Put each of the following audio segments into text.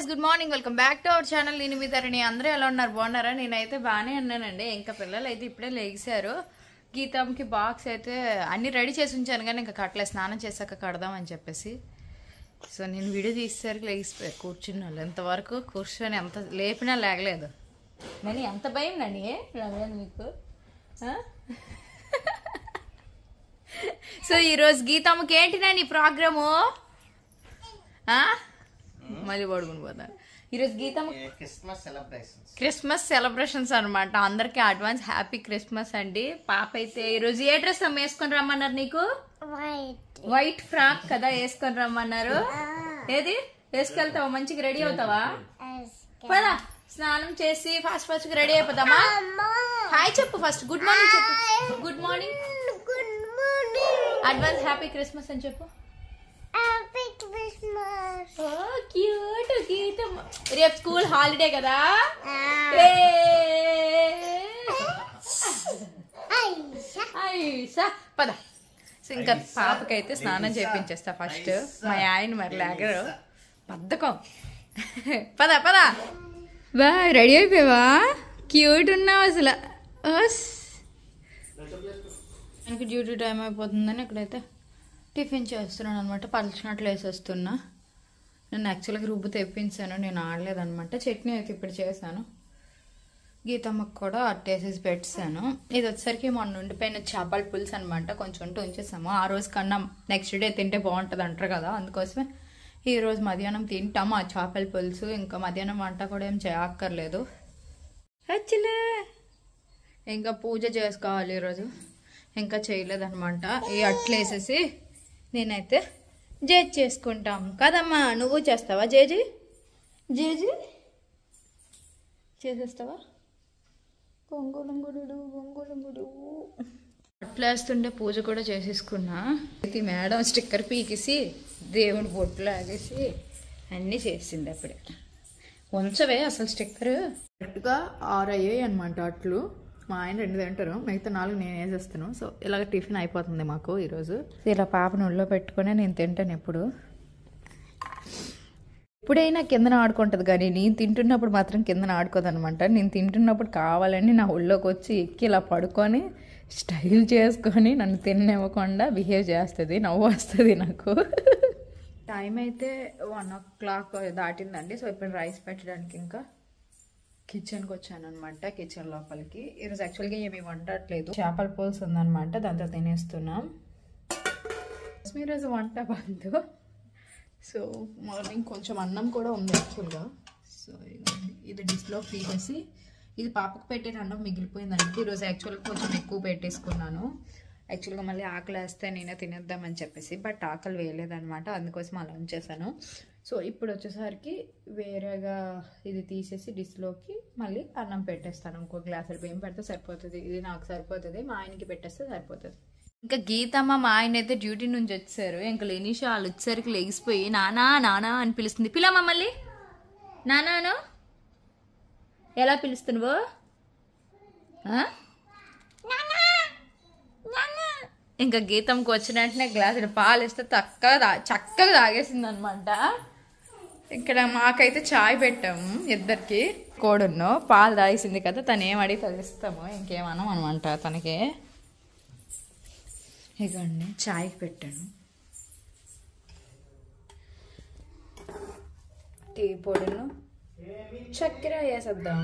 Guys good morning welcome back to our channel. నేను మీ ధరణి. అందరూ ఎలా ఉన్నారు? బాగున్నారా? నేనైతే బాగానే ఉన్నానండి. ఇంకా పిల్లలు అయితే ఇప్పుడే లేచారు. గీతంకి బాక్స్ అయితే అన్ని రెడీ చేసి ఉంచాను కానీ ఇంకా కట్టలే, స్నానం చేశాక కడదామని చెప్పేసి. సో నేను వీడియో తీసేసరికి లేచిపోయారు కూర్చున్నాను. ఎంతవరకు కూర్చొని ఎంత లేపినా లేగలేదు. నేను ఎంత భయం నని మీకు. సో ఈరోజు గీతమ్మకి ఏంటి నీ ప్రోగ్రాము? మళ్ళీ పడుకుని పోతాను. ఈరోజు గీతమ్మ క్రిస్మస్ సెలబ్రేషన్స్ అనమాట. అందరికి అడ్వాన్స్ హ్యాపీ క్రిస్మస్ అండి. పాప అయితే ఈరోజు ఏ డ్రెస్ వేసుకొని రమ్మన్నారు? నీకు వైట్ ఫ్రాక్ కదా వేసుకొని రమ్మన్నారు. ఏది వేసుకెళ్తావా? మంచిగా రెడీ అవుతావా? పదా స్నానం చేసి ఫాస్ట్ ఫాస్ట్ గా రెడీ అయిపోతామా? హాయ్ చెప్పు ఫస్ట్. గుడ్ మార్నింగ్ చెప్పు. Good morning, advance happy Christmas అని చెప్పు. క్యూట్ గీతమ్మ. రేపు స్కూల్ హాలిడే కదా. పద. ఇంకా పాపకైతే స్నానం చేయించేస్తా ఫస్ట్. మా ఆయన మరి లేగరు, బద్ధకం. పద పద. బా రెడీ అయిపోయావా? క్యూట్ ఉన్నావు అసలు. మనకి డ్యూటీ టైం అయిపోతుందని ఇక్కడైతే టిఫిన్ చేస్తున్నాను అనమాట. పలచినట్లు వేసేస్తున్నా. నేను యాక్చువల్గా రుబ్బు తెప్పించాను, నేను ఆడలేదనమాట. చట్నీ అయితే ఇప్పుడు చేశాను. గీతమ్మకు కూడా అట్టేసేసి పెట్టాను. ఇది వచ్చేసరికి మొన్న ఉండిపోయిన చేపల పులుసు అనమాట. కొంచెం ఉంచేసాము. ఆ రోజు కన్నా నెక్స్ట్ డే తింటే బాగుంటుంది అంటారు కదా, అందుకోసమే ఈరోజు మధ్యాహ్నం తింటాము ఆ చేపల పులుసు. ఇంకా మధ్యాహ్నం వంట కూడా ఏం చేయక్కర్లేదు. యాక్చువల్లీ ఇంకా పూజ చేసుకోవాలి ఈరోజు. ఇంకా చేయలేదన్నమాట. ఈ అట్లు వేసేసి నేనైతే జేజీ చేసుకుంటాం కదమ్మా. నువ్వు చేస్తావా జేజీ? జేజీ చేసేస్తావా? గొంగులంగుడు గొంగులంగుడు. అట్లు వేస్తుంటే పూజ కూడా చేసేసుకున్నా. ఇది మేడం స్టిక్కర్ పీకేసి దేవుని బొట్లు ఆగేసి అన్నీ చేసింది. అప్పుడే ఉంచవే అసలు స్టిక్కర్. కరెక్ట్గా 6 అయ్యాయి అనమాట అట్లు. మా ఆయన 2 తింటారు, మిగతా 4 నేను వేసేస్తాను. సో ఇలాగ టిఫిన్ అయిపోతుంది మాకు ఈరోజు. ఇలా పాపను ఒళ్ళో పెట్టుకునే నేను తింటాను. ఎప్పుడైనా కిందన ఆడుకుంటుంది కానీ నేను తింటున్నప్పుడు మాత్రం కిందన ఆడుకోదనమాట. నేను తింటున్నప్పుడు కావాలని నా ఒళ్ళోకి వచ్చి ఎక్కి ఇలా పడుకొని స్టైల్ చేసుకొని నన్ను తిననివ్వకుండా బిహేవ్ చేస్తుంది. నవ్వు వస్తుంది నాకు. టైం అయితే 1 o'clock దాటిందండి. సో ఇప్పుడు రైస్ పెట్టడానికి ఇంకా కిచెన్కి వచ్చాను అనమాట. కిచెన్ లోపలికి ఈరోజు యాక్చువల్గా ఏమీ వండట్లేదు. చేపల పులుసు ఉందనమాట, దాంతో తినేస్తున్నాం. ఈరోజు వంట బంద్. సో మార్నింగ్ కొంచెం అన్నం కూడా ఉంది యాక్చువల్గా. సో ఇది డిష్లో తీసేసి ఇది పాపకు పెట్టిన అన్నం మిగిలిపోయిందంటే ఈరోజు యాక్చువల్గా కొంచెం ఎక్కువ పెట్టేసుకున్నాను. యాక్చువల్గా మళ్ళీ ఆకలి వేస్తే నేనే తినేద్దామని చెప్పేసి, బట్ ఆకలి వేయలేదనమాట, అందుకోసం అలా ఉంచేసాను. సో ఇప్పుడు వచ్చేసరికి వేరేగా ఇది తీసేసి డిష్లోకి మళ్ళీ అన్నం పెట్టేస్తాను. ఇంకో గ్లాసులు బియ్యం పెడితే సరిపోతుంది. ఇది నాకు సరిపోతుంది, మా ఆయనకి పెట్టేస్తే సరిపోతుంది. ఇంకా గీతమ్మ మా ఆయన అయితే డ్యూటీ నుంచి వచ్చారు. ఇంకా లేనిషా వాళ్ళు వచ్చేసరికి లెగిసిపోయి నానా నానా అని పిలుస్తుంది. పిలమ్మ మళ్ళీ నానాను ఎలా పిలుస్తున్నావు? ఇంకా గీతంకి వచ్చిన వెంటనే గ్లాసులు పాలు ఇస్తే చక్కగా తాగేసింది అనమాట. ఇక్కడ మాకైతే చాయ్ పెట్టాము ఇద్దరికి. కోడున్నో పాలు తాగేసింది కదా, తను ఏం అడిగి తగిస్తాము, ఇంకేమనం అనమాట తనకి. ఇగోండి చాయ్కి పెట్టాను. టీ పొడిను చక్కెర వేసేద్దాం.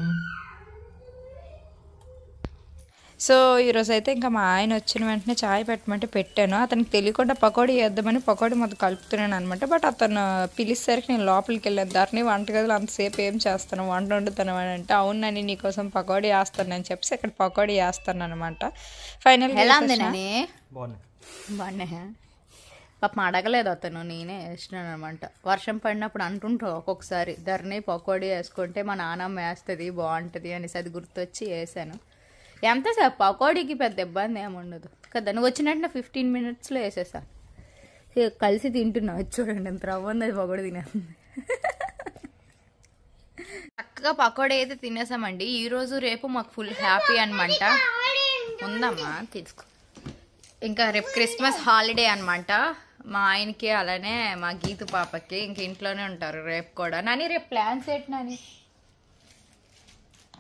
సో ఈరోజు అయితే ఇంకా మా ఆయన వచ్చిన వెంటనే చాయ్ పెట్టమంటే పెట్టాను. అతనికి తెలియకుండా పకోడీ వేద్దామని పకోడీ మొత్తం కలుపుతున్నాను అనమాట. బట్ అతను పిలిచేసరికి నేను లోపలికి వెళ్ళాను. ధరణి వంటగదిలో అంతసేపు ఏం చేస్తాను, వంట వండుతాను అని అంటే, అవును నన్ను నీకోసం పకోడీ వేస్తాను అని చెప్పేసి ఇక్కడ పకోడీ వేస్తాను అనమాట. ఫైనల్ ఎలా ఉంది బాగున్నా పాపం అడగలేదు అతను, నేనే వేసినాను అనమాట. వర్షం పడినప్పుడు అంటుంటావు ఒక్కొక్కసారి ధరణి పకోడీ వేసుకుంటే మా నాన్నమ్మ వేస్తుంది బాగుంటుంది అనేసి, అది గుర్తొచ్చి వేసాను. ఎంతసేపు పకోడీకి పెద్ద ఇబ్బంది ఏముండదు కదా. నువ్వు వచ్చినట్టు 15 minutesలో వేసేసా. కలిసి తింటున్నావు. చూడండి ఎంత రవ్వ ఉంది, అది పకోడీ తినేస్తుంది. చక్కగా పకోడీ అయితే తినేసామండి. ఈరోజు రేపు మాకు ఫుల్ హ్యాపీ అనమాట. ఉందమ్మా తీసుకో. ఇంకా రేపు క్రిస్మస్ హాలిడే అనమాట. మా ఆయనకి అలానే మా గీతు పాపకి ఇంక ఇంట్లోనే ఉంటారు రేపు కూడా. నాని రేపు ప్లాన్స్ ఏంటి నాని?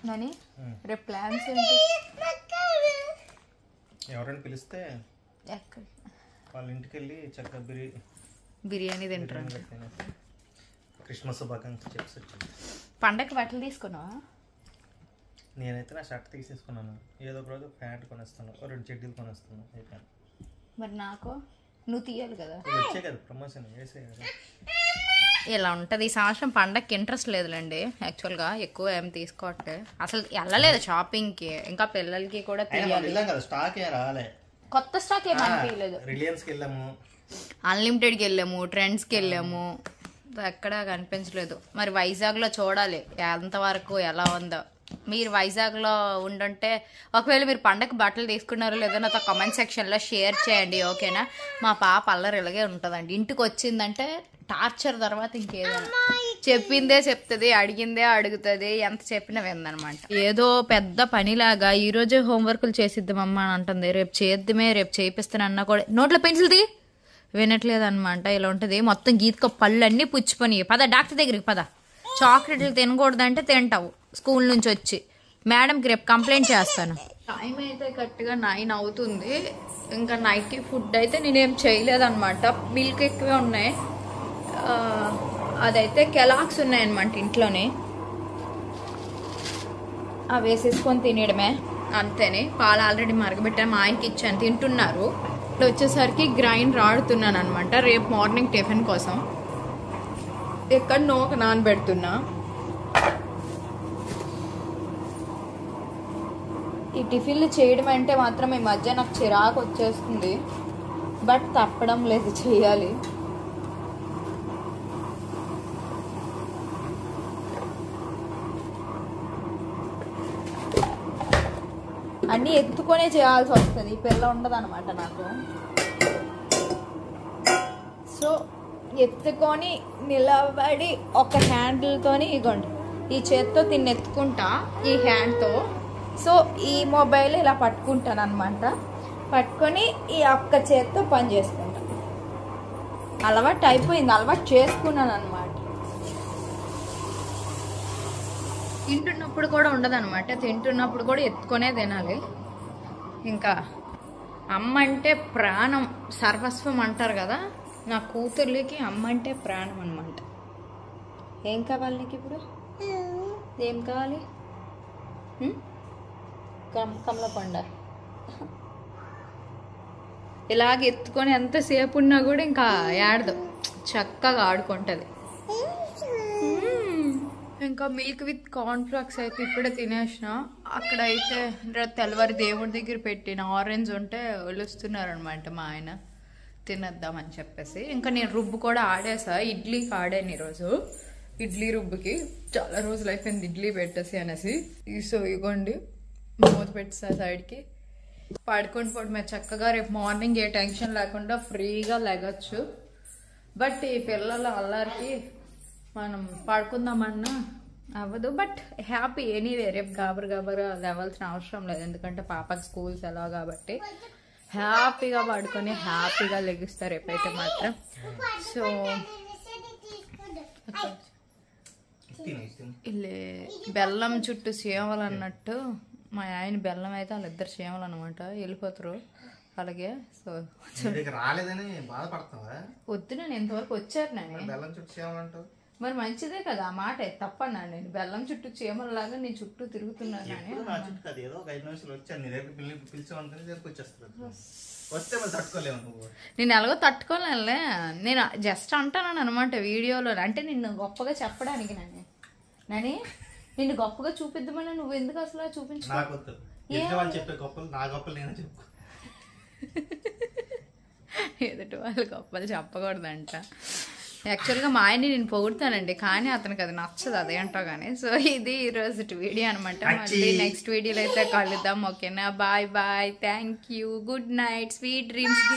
నాని రేపు ప్లాన్స్ ఏంటి? ఎవరైనా పిలిస్తే ఎక్కడ వాళ్ళ ఇంటికి వెళ్ళి చక్కగా బిర్యానీ తింటారు. క్రిస్మస్ శుభాకాంక్షలు చెప్పి వచ్చాను. పండగకి బట్టలు తీసుకున్నావా? నేనైతే నా షర్ట్ తీసేసుకున్నాను. ఏదో ఒక రోజు ప్యాంట్ కొనేస్తాను, 2 చెడ్డీలు కొనేస్తాను. అయిపోయాను. మరి నాకు నువ్వు తీయాలి కదా. వచ్చే కదా ప్రమోషన్ వేసే కదా. ఇలా ఉంటుంది. ఈ సంవత్సరం పండగకి ఇంట్రెస్ట్ లేదులేండి యాక్చువల్గా. ఎక్కువ ఏం తీసుకోవట్లే, అసలు వెళ్ళలేదు షాపింగ్కి. ఇంకా పిల్లలకి కూడా తీయాలి. స్టాక్ ఏ రాలే, కొత్త స్టాక్ ఏం అనిపించలేదు. రిలయన్స్కి వెళ్ళాము, అన్లిమిటెడ్కి వెళ్ళాము, ట్రెండ్స్కి వెళ్ళాము, ఎక్కడ కనిపించలేదు. మరి వైజాగ్లో చూడాలి ఎంతవరకు ఎలా ఉందో. మీరు వైజాగ్లో ఉండుంటే ఒకవేళ మీరు పండగ బట్టలు తీసుకున్నారో లేదో నాతో కామెంట్ సెక్షన్లో షేర్ చేయండి, ఓకేనా? మా పాప అల్లరి ఇలాగే ఉంటుందండి. ఇంటికి వచ్చిందంటే టార్చర్ తర్వాత ఇంకేదైనా చెప్పిందే చెప్తుంది, అడిగిందే అడుగుతుంది, ఎంత చెప్పినా విందనమాట. ఏదో పెద్ద పనిలాగా ఈరోజే హోంవర్క్లు చేసిద్దామమ్మా అని అంటుంది. రేపు చేద్దామే, రేపు చేయిస్తానన్నా కూడా నోట్లో పెన్సిల్ దిగి వినట్లేదు అనమాట. ఇలా ఉంటుంది. మొత్తం గీతకు పళ్ళు అన్నీ పుచ్చిపోయి. పద డాక్టర్ దగ్గరికి పద. చాక్లెట్లు తినకూడదంటే తింటావు స్కూల్ నుంచి వచ్చి. మేడంకి రేపు కంప్లైంట్ చేస్తాను. టైం అయితే కరెక్ట్గా 9 అవుతుంది. ఇంకా నైట్కి ఫుడ్ అయితే నేనేం చేయలేదన్నమాట. మిల్క్ ఎక్కువే ఉన్నాయి. అదైతే కెలాక్స్ ఉన్నాయన్నమాట ఇంట్లోనే, అవి వేసేసుకొని తినేయడమే అంతేనే. పాలు ఆల్రెడీ మరగబెట్టాను, మా ఆయనకి ఇచ్చాను, తింటున్నారు. ఇప్పుడు వచ్చేసరికి గ్రైండర్ ఆడుతున్నాను అనమాట రేపు మార్నింగ్ టిఫిన్ కోసం. ఎక్కడ నోక నానబెడుతున్నా. ఈ టిఫిన్లు చేయడం అంటే మాత్రం ఈ మధ్య నాకు చిరాకు వచ్చేస్తుంది, బట్ తప్పడం లేదు, చేయాలి. అన్నీ ఎత్తుకొనే చేయాల్సి వస్తుంది, ఈ పిల్ల ఉండదు అనమాట నాకు. సో ఎత్తుకొని నిలబడి ఒక హ్యాండిల్తోని ఇగోండి ఈ చేత్తో తిన్ని ఎత్తుకుంటా ఈ హ్యాండ్తో. సో ఈ మొబైల్ ఇలా పట్టుకుంటాను అనమాట. పట్టుకొని ఈ ఒక్క చేత్తో పని చేసుకుంటాను. అలవాటు అయిపోయింది, అలవాటు చేసుకున్నాను అనమాట. తింటున్నప్పుడు కూడా ఉండదు అనమాట, తింటున్నప్పుడు కూడా ఎత్తుకొనే తినాలి. ఇంకా అమ్మ అంటే ప్రాణం, సర్వస్వం అంటారు కదా. నా కూతుర్లకి అమ్మ అంటే ప్రాణం అనమాట. ఏం కావాలి నీకు ఇప్పుడు? ఏం కావాలి? కమలపండ ఇలాగ ఎత్తుకొని ఎంతసేపు ఉన్నా కూడా ఇంకా ఏడదు, చక్కగా ఆడుకుంటుంది. ఇంకా మిల్క్ విత్ కార్న్ఫ్లాక్స్ అయితే ఇప్పుడే తినేసిన. అక్కడైతే తెల్లవారి దేవుడి దగ్గర పెట్టిన ఆరెంజ్ ఉంటే ఒలుస్తున్నారు అనమాట మా ఆయన, తినేద్దామని చెప్పేసి. ఇంకా నేను రుబ్బు కూడా ఆడేసా, ఇడ్లీకి ఆడాను ఈరోజు. ఇడ్లీ రుబ్బుకి చాలా రోజులు అయిపోయింది ఇడ్లీ పెట్టేసి అనేసి. సో ఇగోండి మూత పెట్టేసా సైడ్కి. పడుకొని పోవడమే చక్కగా. రేపు మార్నింగ్ ఏ టెన్షన్ లేకుండా ఫ్రీగా లెగచ్చు. బట్ ఈ పిల్లల అల్లరికి మనం పడుకుందామన్నా అవ్వదు. But happy anyway. రేపు గాబరు లేవాల్సిన అవసరం లేదు, ఎందుకంటే పాపకి స్కూల్స్ ఎలా కాబట్టి హ్యాపీగా పడుకొని హ్యాపీగా లెగిస్తారు రేపైతే మాత్రం. సో ఇల్లే బెల్లం చుట్టూ చీమలు అన్నట్టు మా ఆయన బెల్లం అయితే వాళ్ళిద్దరు చీమలు అనమాట, వెళ్ళిపోతారు అలాగే. సో రాలేదని బాధపడతావా? వద్దు, నేను ఇంతవరకు వచ్చారు నేను. బెల్లం చుట్టూ చీమలు మరి మంచిదే కదా, ఆ మాట తప్పన్నా? నేను బెల్లం చుట్టూ చీమలలాగా నీ చుట్టూ తిరుగుతున్నాను. నేను ఎలాగో తట్టుకోలేనులే. నేను జస్ట్ అంటాను అనమాట వీడియోలో, అంటే నిన్ను గొప్పగా చెప్పడానికి. నని నిన్ను గొప్పగా చూపిద్దామని నువ్వు ఎందుకు అసలు చూపించు? ఎదుటి వాళ్ళు గొప్పలు చెప్పకూడదంట. యాక్చువల్గా మా ఆయన్ని నేను పొగుడుతానండి, కానీ అతనికి అది నచ్చదు, అదేంటో కానీ. సో ఇది ఈరోజు వీడియో అనమాట. మళ్ళీ నెక్స్ట్ వీడియోలో అయితే కలుద్దాం, ఓకేనా? Bye bye, thank you, good night, sweet dreams.